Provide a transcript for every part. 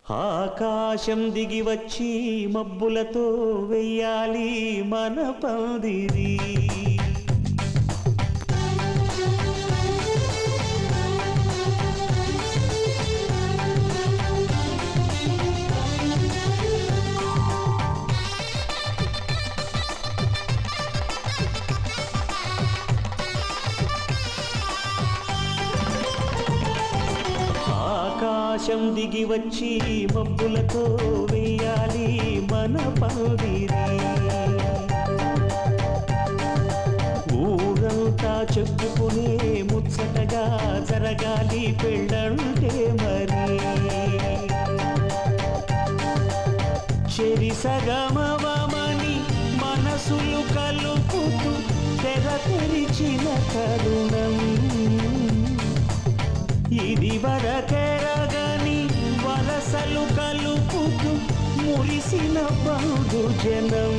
ఆకాశం దిగి వచ్చి మబ్బులతో వెయ్యాలి మన పందిరి. ఆకాశం దిగి వచ్చి మబ్బులతో వెయ్యాలి మన పందిరి. ఊరంతా చెప్పుకునే ముచ్చటగా జరగాలి పెళ్ళంటే మరి. చెరిసగమవమని మనసులు కలుపుతూ తెర తెరిచిన తరుణం ఇది వరకెరగని వరసలు కలుపుతూ మురిసిన బహుజనం.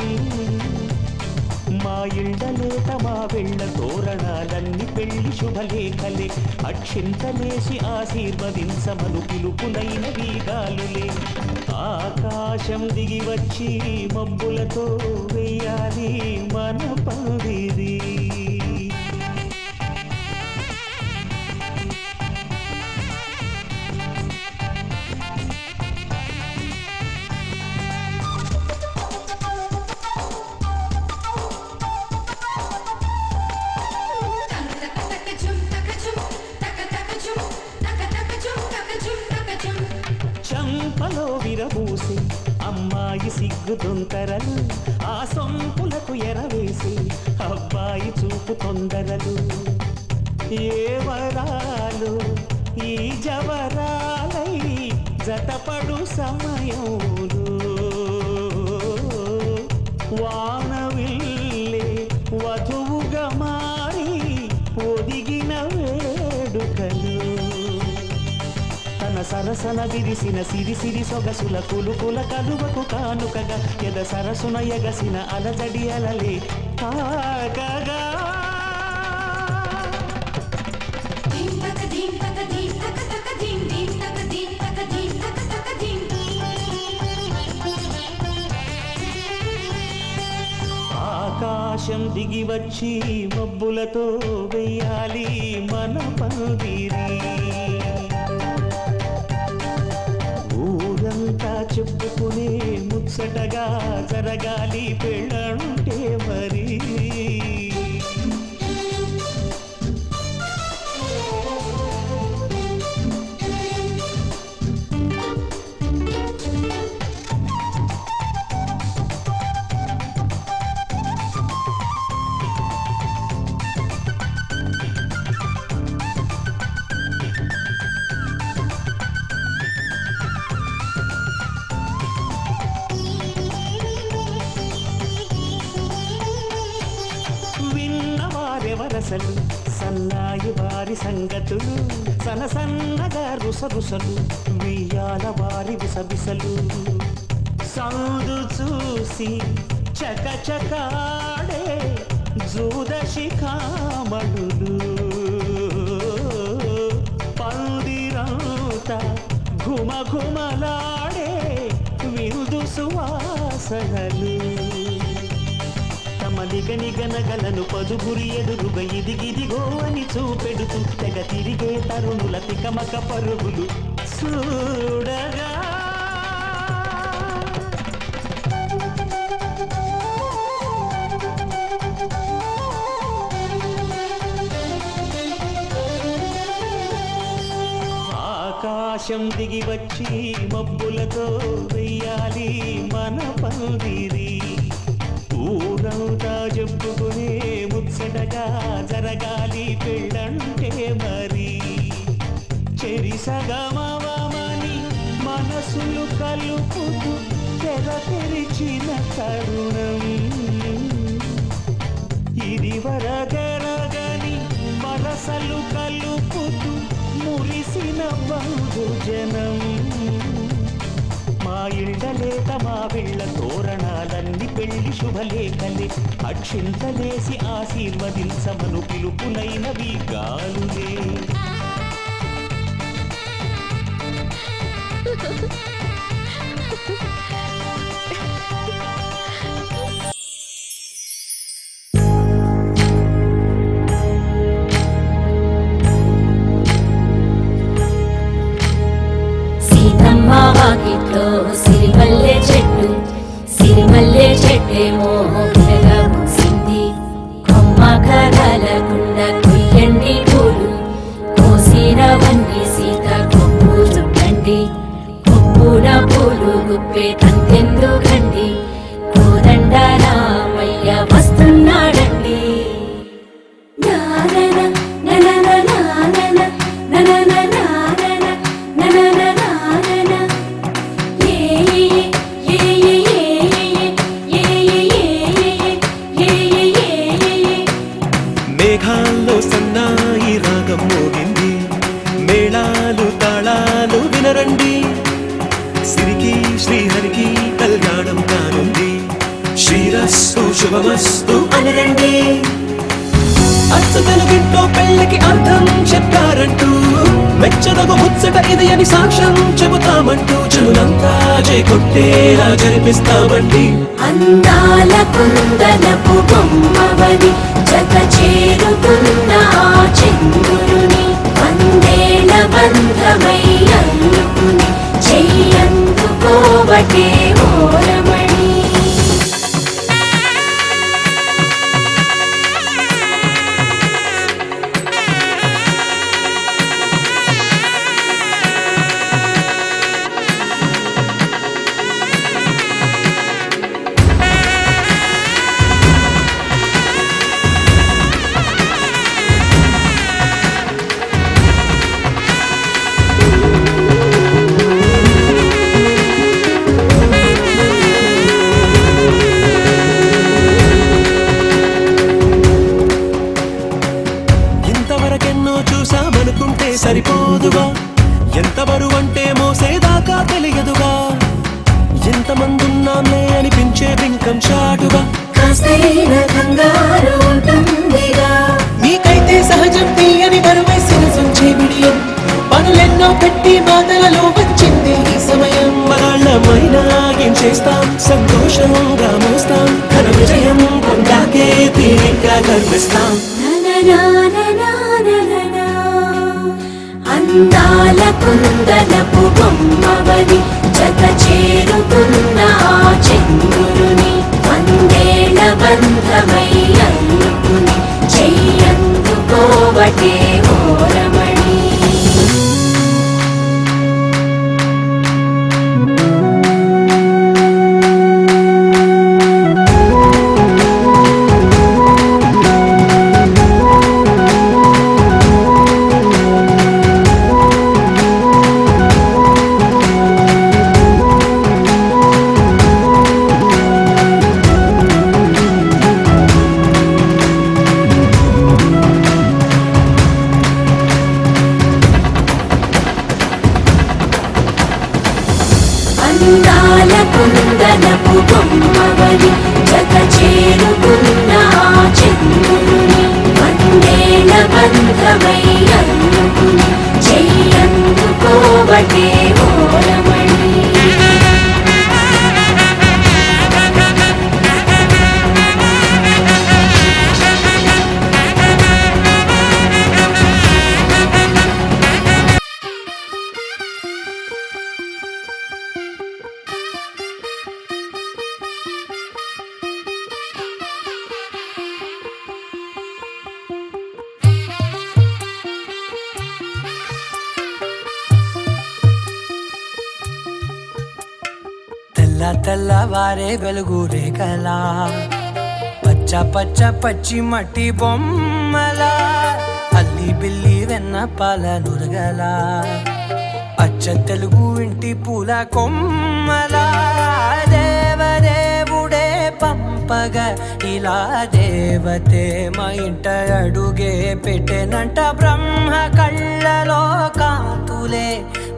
మా ఇళ్ళలేత మా వెళ్ళ తోరణాలన్నీ పెళ్లి శుభలేఖలే. అక్షింతలేసి ఆశీర్వదించమను పిలుపునైన వీగాలులే. ఆకాశం దిగి వచ్చి మబ్బులతో వెయ్యాలి మన పందిరి. చంపలో విరబూసి అమ్మాయి సిగ్గు తొంతరలు, ఆ సొంపులకు ఎరవేసి అబ్బాయి చూపు తొందరలు. ఏ వరాలు ఈ జవరాలై జతపడు సమయంలో వానవిల్లే వధువుగా మారి ఒదిగిన వేడుకలు. తన సరసన విరిసిన సిరిసిరి సొగసుల కులుకుల కలువకు కానుకగా ఎద సరసున ఎగసిన అలజడి అలలే కాకగా. ఆకాశం దిగి వచ్చి మబ్బులతో వెయ్యాలి మన పందిరి. ఊరంతా చెప్పుకునే ముచ్చటగా జరగాలి పెళ్ళంటే మరి. వరసలు సన్నాయి వారి సంగతులు సనసన్నగా రుసరుసలు వియ్యాల వారి విసవిసలు. సందు చూసి చకచకాడే జూదశిఖామణులు పందిరంతా ఘుమఘుమలాడే విరుదు సువాసనలు. నిగనగలను పదుగురి ఎదురుగా ఇదిగిదిగో అని చూపెడుతూ తెగ తిరిగే తరుణుల తికమక పరుగులు చూడగా. ఆకాశం దిగి వచ్చి మబ్బులతో వెయ్యాలి మన పందిరి. ఊరంతా చెప్పుకునే ముచ్చటగా జరగాలి పెళ్ళంటే మరి. చెరిసగమవమని మనసులు కలుపుతూ తెర తెరిచిన తరుణం ఇది వరకెరగని వరసలు కలుపుతూ మురిసిన బహుజనం. మా ఇళ్ళలేత మా వెళ్ళ తోరణాలన్నీ పెళ్లి శుభలేఖలే. అక్షింతలేసి ఆశీర్వదించమను పిలుపునైనవి గాలులే. పువ్వేమో పూసింది కొమ్మ కదలకుండ కుయ్యండి పూలు కోసినవన్నీ సీత కొప్పు చుట్టండి కొప్పున పూలు గుప్పే తంతెందుకండి కోదండ రామయ్య వస్తున్నాడండి మేఘాల్లో సన్నాయి రాగం మోగింది మేళాలు తాళాలు వినరండి సిరికి శ్రీహరికి కళ్యాణం కానుంది శ్రీరస్తు శుభమస్తు అనరండి అచ్చు తెలుగింట్లో పెళ్లికి అర్థం చెప్పారంటూ మెచ్చదగు ముచ్చట ఇది అని సాక్ష్యం చెబుతామంటూ జనులంతా కొట్టేలా జరిపిస్తామండి అందాల కుందనపు బొమ్మవని జత చేరుతున్న చంద్రుని వందేల బంధమై అల్లుకుని చెయ్యందుకోవటే ఓరమణి చూసామనుకుంటే సరిపోదుగా ఎంత బరువంటే మోసేదాకా తెలియదుగా ఎంతమందున్నామే అనిపించే బింకం చాటుగా నీకైతే సహజం తీయని బరువేసిన సంచే విడియం పనులెన్నో పెట్టి బాధలలో వచ్చింది ఈ సమయం మనాళ్ళమైనా ఏం చేస్తాం సంతోషంగా మోస్తాం ఘన విజయం పొందాకే తీరిగ్గా గర్విస్తాం అందాల కుందనపు బొమ్మవని జత చేరుతున్న చంద్రుని వందేల బంధమై అల్లుకుని చెయ్యందుకోవటే ఓరమణి అందాల కుందనపు బొమ్మవని జత చేరుకున్న చంద్రుని వందేల బంధమై అల్లుకుని చెయ్యందుకోవటే ఓరమణి తెల్లవారే వెలుగు రేఖలా పచ్చ పచ్చ పచ్చి మట్టి బొమ్మలా అల్లి బిల్లి వెన్న పాల నురగలా అచ్చ తెలుగు ఇంటి పూల కొమ్మలా దేవదేవుడే పంపగా ఇలా దేవతే మా ఇంట అడుగే పెట్టెనంట బ్రహ్మ కళ్ళలో కాంతులే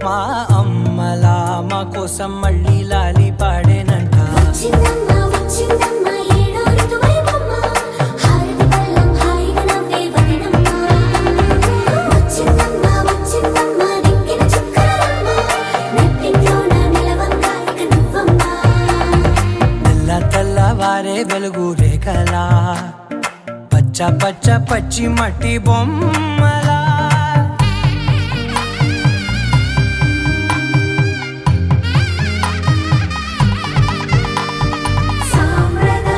మా అమ్మలా మా కోసం మళ్ళీ లాలి పాడేనంట తెల్లవారే వెలుగు రేఖలా పచ్చ పచ్చ పచ్చి మట్టి బొమ్మలా సాంప్రదాయ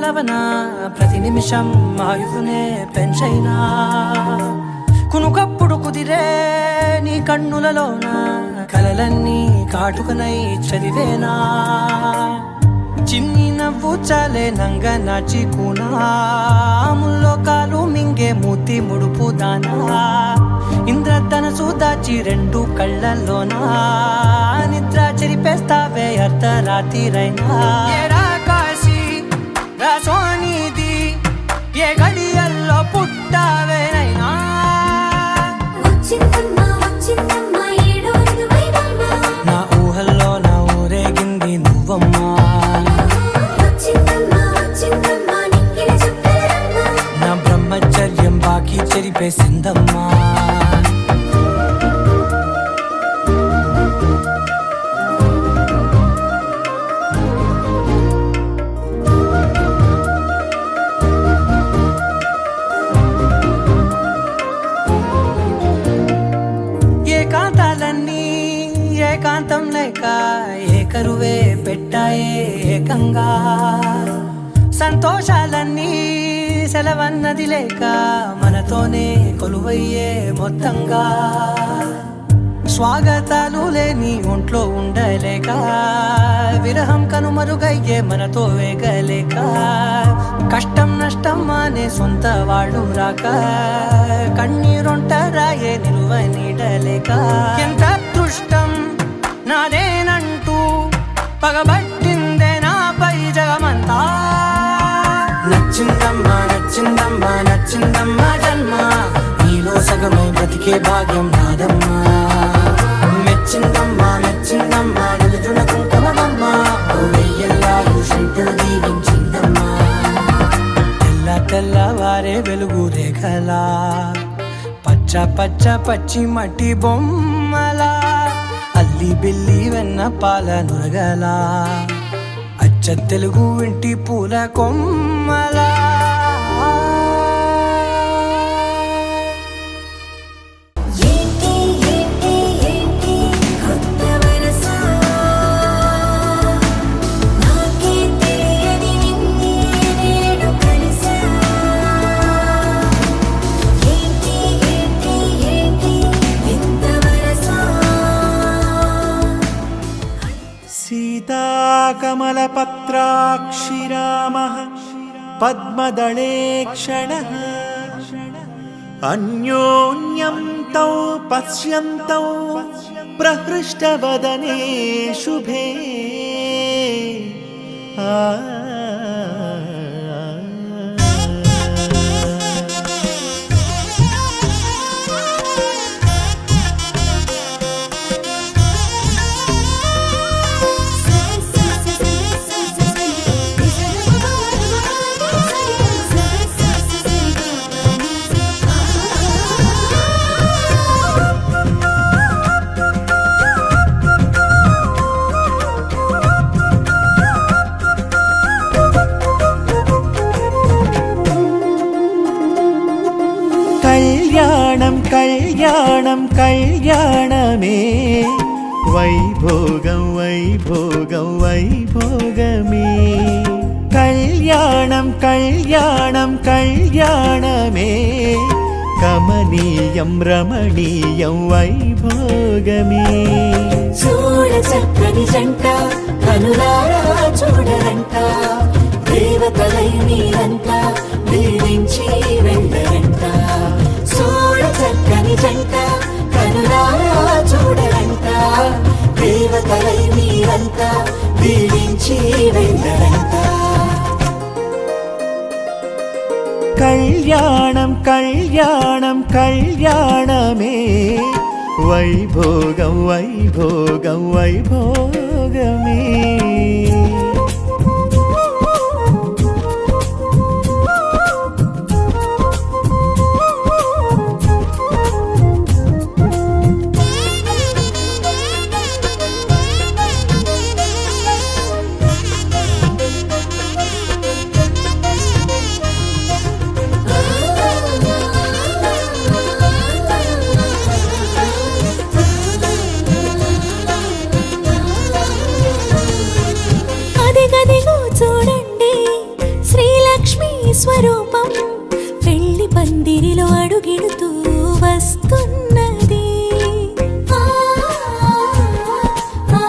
పిలవనా ప్రతి నిమిషం ఆయుధునే పెంచైనా కునుకప్పుడు కుదిరే నీ కన్నులలోన కలలన్నీ కాటుకనై చదివేనా చిన్ని నవ్వు చాలే నంగ నాచి కూనాముల్లో కాలు మింగే మూతి ముడుపు దానా ఇంద్రధనసు దాచి రెండు కళ్ళల్లోనా నిద్ర చెరిపేస్తావే అర్ధరాత్రిరైనా ఏరా కాశీ రా సోనిది ఏ గడియల్లో పుట్టావేనైనా వచ్చిందమ్మా వచ్చిందమ్మా ఏడో వైవమ్మా నా ఊహల్లో నా ఊరేగింది నువ్వమ్మా వచ్చిందమ్మా వచ్చిందమ్మా నిక్కిన చుక్కలమ్మా నా బ్రహ్మచర్యం బాకీ చెరిపేసిందమ్మా ఏకాంతాలన్నీ ఏకాంతం లేక ఏకరువే పెట్టాయే ఏకంగా సంతోషాలన్నీ సెలవన్నది లేక మనతోనే కొలువయ్యే మొత్తంగా స్వాగతాలు లేని ఒంట్లో ఉండలేక విరహం కనుమరుగయ్యే మనతో వేగలేక కష్టం నష్టం అనే సొంత వాళ్ళు రాక కన్నీరొంటరాయే నిలువ నీడలేక ఎంత అదృష్టం నాదేనంటూ పగబట్టిందే నాపై జగమంతా నచ్చిందమ్మా నచ్చిందమ్మా నచ్చిందమ్మా జన్మ నీలో సగమై బ్రతికే భాగ్యం నాదమ్మా మెచ్చిందమ్మా మెచ్చిందమ్మా నిలుతున్న కుంకుమమ్మా వెయ్యల్లాలు శంకరు దీవించిందమ్మా తెల్ల తెల్లవారే వెలుగు రేఖలా పచ్చ పచ్చ పచ్చి మట్టి బొమ్మలా అల్లి బిల్లి వెన్న పాల నురగలా అచ్చ తెలుగు ఇంటి పూల కొమ్మలా ఏంటి ఏంటి ఏంటి కొత్త వరస నాకే తెలియని నిన్నే నేడు కలిసా ఏంటి ఏంటి ఏంటి వింత వరస సీతాకమలపత్రాక్షిరామः పద్మదళే క్షణः అన్యోన్యం తౌ పశ్యంతౌ ప్రహృష్టవదనే శుభే కళ్యాణం కళ్యాణం కళ్యాణమే వైభోగం వైభోగం వైభోగమే కళ్యాణం కళ్యాణం కళ్యాణమే కమనీయం రమణీయం వైభోగమే చూడ చక్కని జంట కనులారా చూడరంట దేవతలై మీరంతా దీవించి వెళ్ళరంట చూడ చక్కని జంట కనులారా చూడరంట దేవతలై మీరంతా దీవించి వెళ్ళరంట కళ్యాణం కళ్యాణం కళ్యాణమే వైభోగం వైభోగం వైభోగమే స్వరూపం పెళ్లి పందిరిలో అడుగిడుతూ వస్తున్నది. ఆ, ఆ,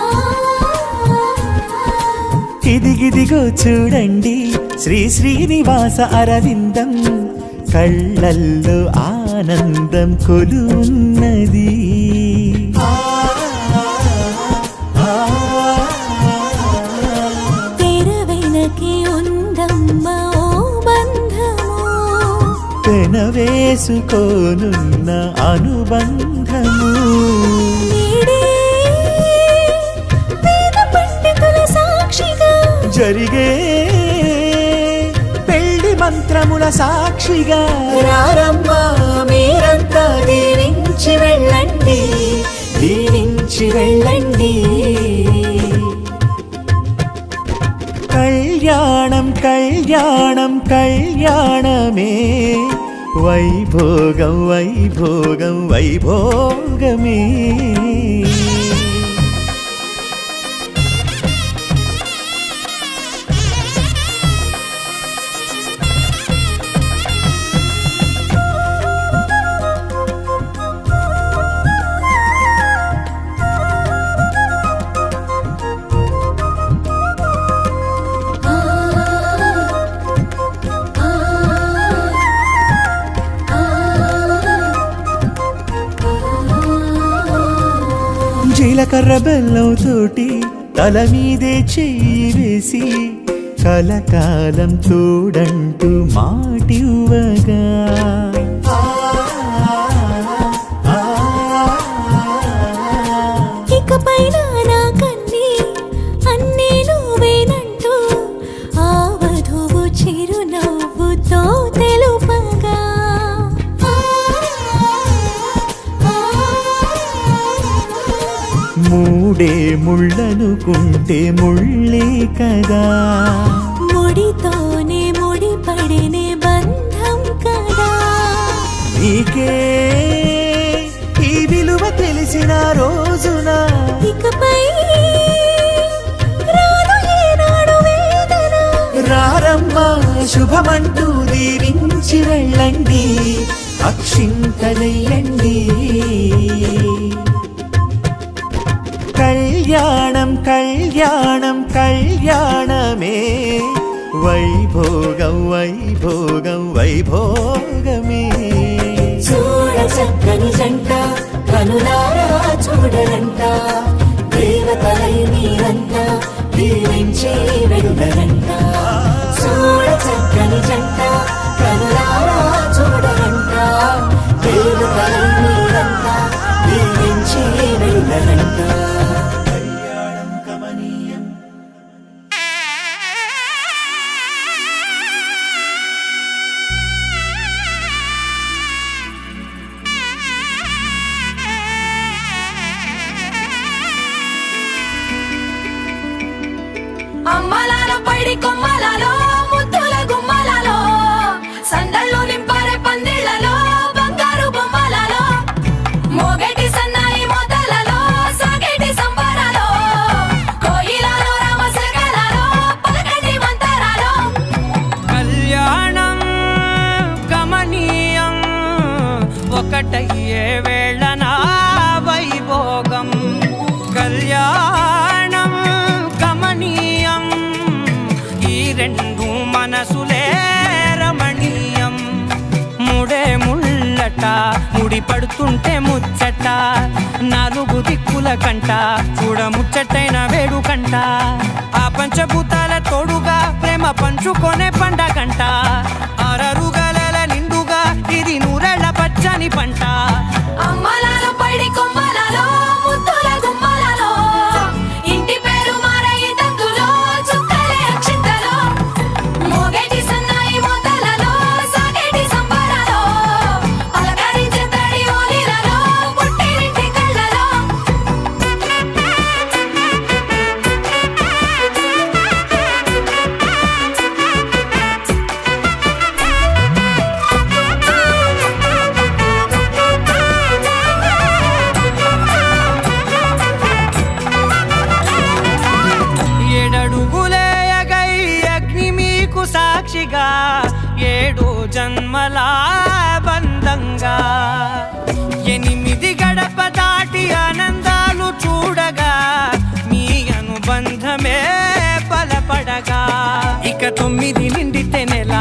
ఇదిగిదిగో చూడండి శ్రీ శ్రీనివాస అరవిందం, కళ్ళల్లో ఆనందం కొలున్నది. తెరవెనకే ఉందమ్మ ఓ బంధము, పెనవేసుకోనున్న అనుబంధము. నేడే వేద పండితుల సాక్షిగా జరిగే పెళ్లి మంత్రముల సాక్షిగా రారమ్మా మీరంతా దీవించి వెళ్ళండి, దీవించి వెళ్ళండి. కళ్యాణం కళ్యాణం కళ్యాణమే, వైభోగం వైభోగం వైభోగమే. ఆ, ఆ, జీలకర్ర బెల్లం తోటి తల మీదే చెయ్యి వేసి కలకాలం తోడంటూ మాటివ్వగా, ఇకపైన నా కన్నీ అన్నీ నువ్వేనంటూ ఆ వధువు చిరునవ్వుతో తెలుపగా, మూడే ముళ్ళనుకుంటే ముళ్ళే కదా, ముడితోనే ముడిపడినే బంధం కదా. నీకే ఈ విలువ తెలిసిన రోజున ఇకపై రాదు ఏనాడు వేదన, రారమ్మా శుభమంటూ దీవించి వెళ్ళండి, అక్షింతలెయ్యండి. కళ్యాణం కళ్యాణం కళ్యాణమే, వైభోగం వైభోగం వైభోగమే. చూడ చక్కని జంట కనులారా చూడరంట, దేవతలై మీరంతా దీవించి వెళ్ళరంట. చూడ చక్కని జంట కనులారా చూడరంట, దేవతలై మీరంతా దీవించి వెళ్ళరంట. కళ్యాణం కమనీయం. అమ్మలాల పైడి కొమ్మలలో ముద్దుల గుమ్మలలో సందళ్ళు నింపారే పందిళ్లలో బంగారు బొమ్మలలో మోగేటి సన్నాయి మోతలలో సాగేటి సంబరాలో కోయిలలో రామశకలలో పలకండి మంతరాలో. కళ్యాణం గమనీయం ఒకటయ్యే వేళన వైభోగం. కళ్యాణం గమనీయం ఈ రెండు మనసులే రమణీయం. ముడే ముళ్ళట ముడి పడుతుంటే ముచ్చట, నాలుగు దిక్కుల కంట చూడ ముచ్చటైన వేడుకంట. ఆ పంచభూతాల తోడుగా ప్రేమ పంచుకొనే పండగంట. అరరుగలల నిండుగా ఇది నూరెళ్ళ పచ్చని పంట. అమ్మలాల పైడి కొమ్మలలో ముద్దుల గుమ్మలలో ఇంటి పేరు మారయి తందులో చుక్కలే అక్షింతలో మోగేటి సన్నాయి మోతలలో సాగేటి సంబరాలో పలకరించే తడి ఓలిలలో పుట్టినింటి కళ్ళలో. 9 నిండితే నెల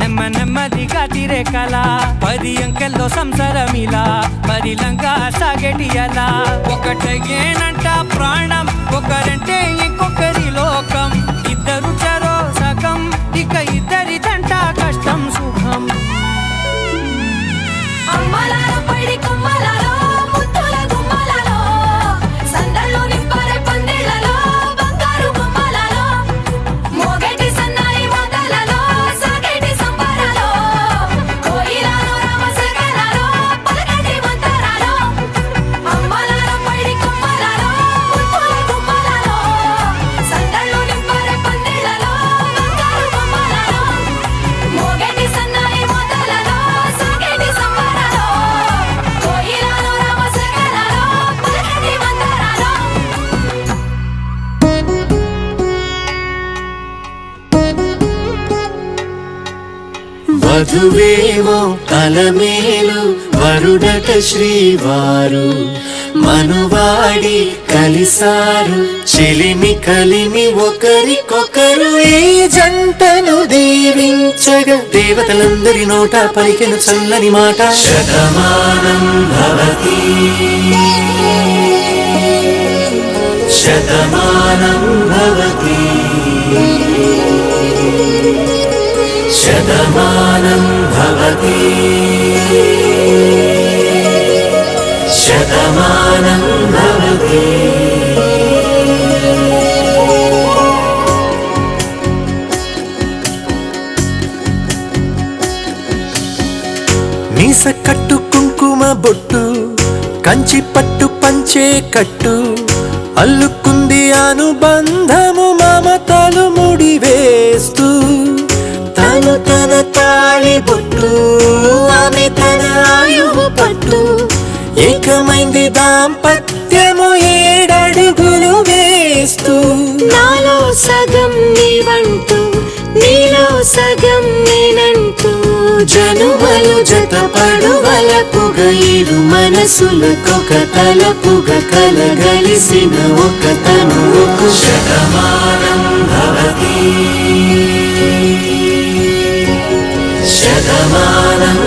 నెమ్మదిగా తీరే కల 10 అంకెల్లో సంసారమిలా పరిలంగా సాగేటి అలా ఒకటేనంట ప్రాణం ఒకరంటే ఇంకొకరి లోకం ఇద్దరు చరో సగం ఇక ఇద్దరి దంట కష్టం సుఖం అమ్మలాలో పడి కొమ్మలాలో ముద్దుల గుమ్మలాలో సందళ్ళు నింపరే పందిళ్ళలో బంగారు గుమ్మలాలో మోగేటి సన్నాయి మోతలలో సాగేటి సంబరాలో కోయిలాలో రామసగనాలో పలకటి మంతరాలో అమ్మలాలో పడి కొమ్మలాలో ముద్దుల గుమ్మలాలో సందళ్ళు నింపరే పందిళ్ళలో బంగారు గుమ్మలాలో మోగేటి సన్నాయి మోతలలో సాగేటి సంబరాలో కోయిలాలో రామసగనాలో పలకటి మంతరాలో వధువేమో అలమేలు వరుడట శ్రీవారు మనువాడి కలిసారు చెలిమి కలిమి ఒకరికొకరు ఈ జంటను దీవించగా దేవతలందరి నోట పలికెను చల్లని మాట శతమానం భవతి శతమానం భవతి శతమానం భవతి శతమానం భవతి మీస కట్టు కుంకుమ బొట్టు కంచి పట్టు పంచే కట్టు అల్లుకుంది అనుబంధము మమతలు ముడివేస్తూ తను తన తాళి బొట్టు ఆమె తన ఆయువు పట్టు ఏకమైంది దాంపత్యము 7 అడుగులు వేస్తూ నాలో సగం నీవంటూ నీలో సగం నేనంటూ జనుమలు జతపడువలపుగ ఇరు మనసులకొక తలపుగ కలగలిసిన ఒక తనువుకు శతమానం భవతి శతమానం